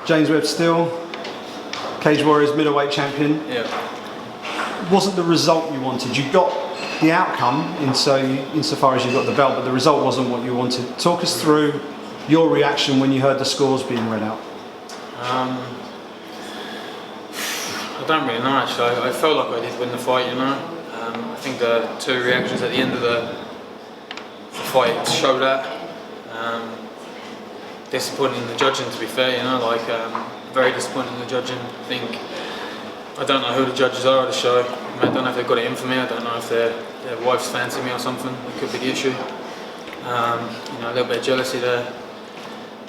James Webb still, Cage Warriors middleweight champion. Yeah. Wasn't the result you wanted? You got the outcome insofar as you got the belt, but the result wasn't what you wanted. Talk us through your reaction when you heard the scores being read out. I don't really know actually. I felt like I did win the fight, you know. I think the two reactions at the end of the fight showed that. Disappointing in the judging, to be fair, you know, like very disappointing in the judging. I don't know who the judges are at the show. I don't know if they've got it in for me. I don't know if their wives fancy me or something. It could be the issue. You know, a little bit of jealousy there.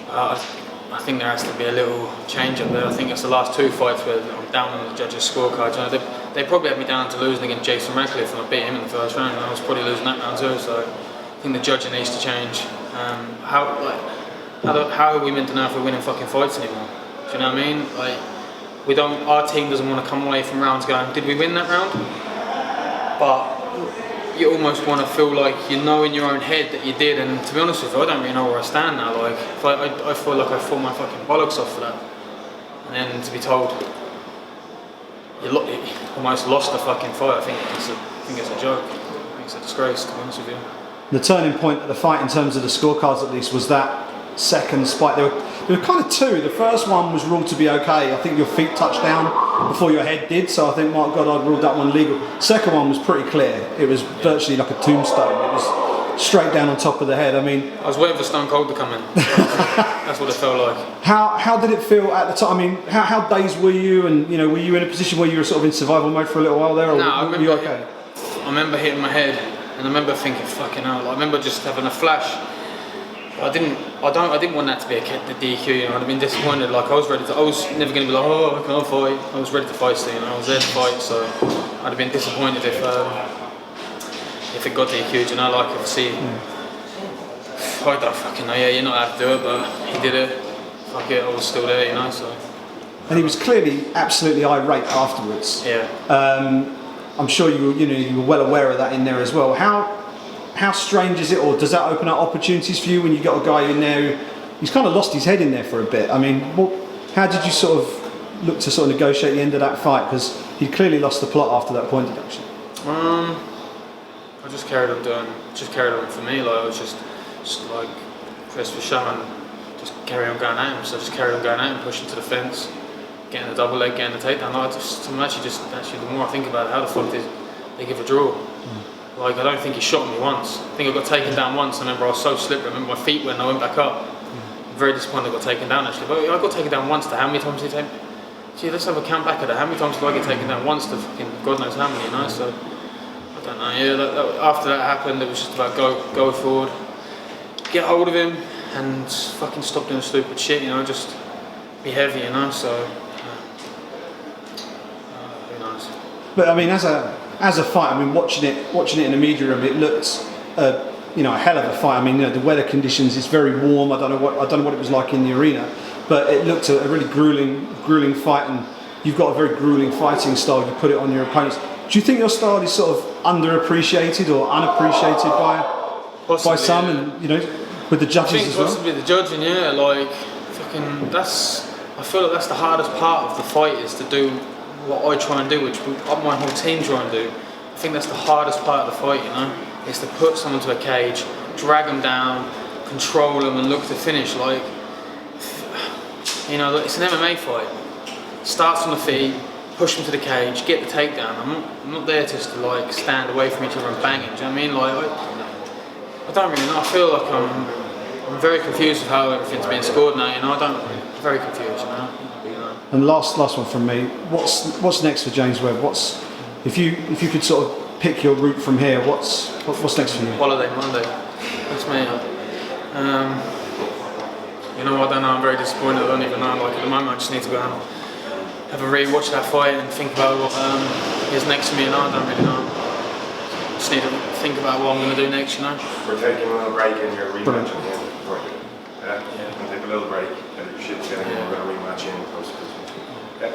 I think there has to be a little change up there. I think it's the last two fights where I'm down on the judges' scorecards. You know, they probably had me down to losing against Jason Radcliffe, and I beat him in the first round, and I was probably losing that round too. So I think the judging needs to change. How are we meant to know if we're winning fucking fights anymore? Do you know what I mean? Like, our team doesn't want to come away from rounds going, did we win that round? But you almost want to feel like you know in your own head that you did, and to be honest with you, I don't really know where I stand now. Like, I feel like I fought my fucking bollocks off for that, and then to be told you almost lost the fucking fight, I think it's a joke. I think it's a disgrace, to be honest with you. The turning point of the fight in terms of the scorecards at least was that second spike. There were kind of two. The first one was ruled to be okay. I think your feet touched down before your head did, so I think Mark Goddard ruled that one legal. Second one was pretty clear. It was virtually like a tombstone. It was straight down on top of the head. I mean, I was waiting for Stone Cold to come in. That's what it felt like. How did it feel at the time? I mean, how dazed were you? And you know, were you in a position where you were sort of in survival mode for a little while there, or were you okay? I remember hitting my head, and I remember thinking, "Fucking hell!" Like, I remember just having a flash. I didn't want that to be the DQ. You know, I'd have been disappointed. Like, I was never going to be like, oh, I can't fight. I was ready to fight still. You know, I was there to fight. So I'd have been disappointed if it got DQ'd. You know, like obviously, I don't fucking know. Yeah, you're not allowed to do it, but he did it. Fuck it, I was still there. You know, so. And he was clearly absolutely irate afterwards. Yeah. I'm sure you were well aware of that in there as well. How strange is it, or does that open up opportunities for you when you got a guy in there who's kind of lost his head in there for a bit? I mean, how did you sort of look to sort of negotiate the end of that fight? Because he clearly lost the plot after that point deduction. I just carried on for me. Like, I was just like Chris was showing, just carry on going at him. So I just carried on going at him, pushing to the fence, getting the double leg, getting the takedown. Like, actually, the more I think about it, how the fuck did they give a draw? Like, I don't think he shot me once. I think I got taken down once. I remember I was so slippery. I remember my feet when I went back up. I'm very disappointed I got taken down actually. But I got taken down once to how many times did he take? Gee, let's have a count back at that. How many times did I get taken down once to fucking God knows how many, you know? So, I don't know. Yeah, after that happened, it was just about go forward, get hold of him, and fucking stop doing stupid shit, you know, just be heavy, you know? So, who knows? But I mean, as a fight, I mean, watching it in the media room, it looked, a hell of a fight. I mean, the weather conditions, it's very warm. I don't know what it was like in the arena, but it looked a really grueling fight, and you've got a very grueling fighting style. You put it on your opponents. Do you think your style is sort of underappreciated or unappreciated by some, and with the judges as well? Possibly the judging, yeah. Like, fucking, I feel like that's the hardest part of the fight, is to do what I try and do, which my whole team try and do. I think that's the hardest part of the fight, you know, is to put someone to a cage, drag them down, control them, and look to finish. Like, it's an MMA fight. Starts on the feet, push them to the cage, get the takedown. I'm not there just to like stand away from each other and bang it. Do you know what I mean? Like, I don't really know. I feel like I'm very confused with how everything's being scored now. I'm very confused. And last one from me. What's next for James Webb? If you could sort of pick your route from here? What's next for you? Holiday Monday. That's me. I don't know. I'm very disappointed. I don't even know. Like, at the moment, I just need to go and have a re-watch that fight and think about what is next for me. I don't really know. Just need to think about what I'm going to do next. We're taking a little break in your rematch at the end of the fight. Yeah. We'll take a little break. Get your shit together. We're going to rematch in post. Yeah.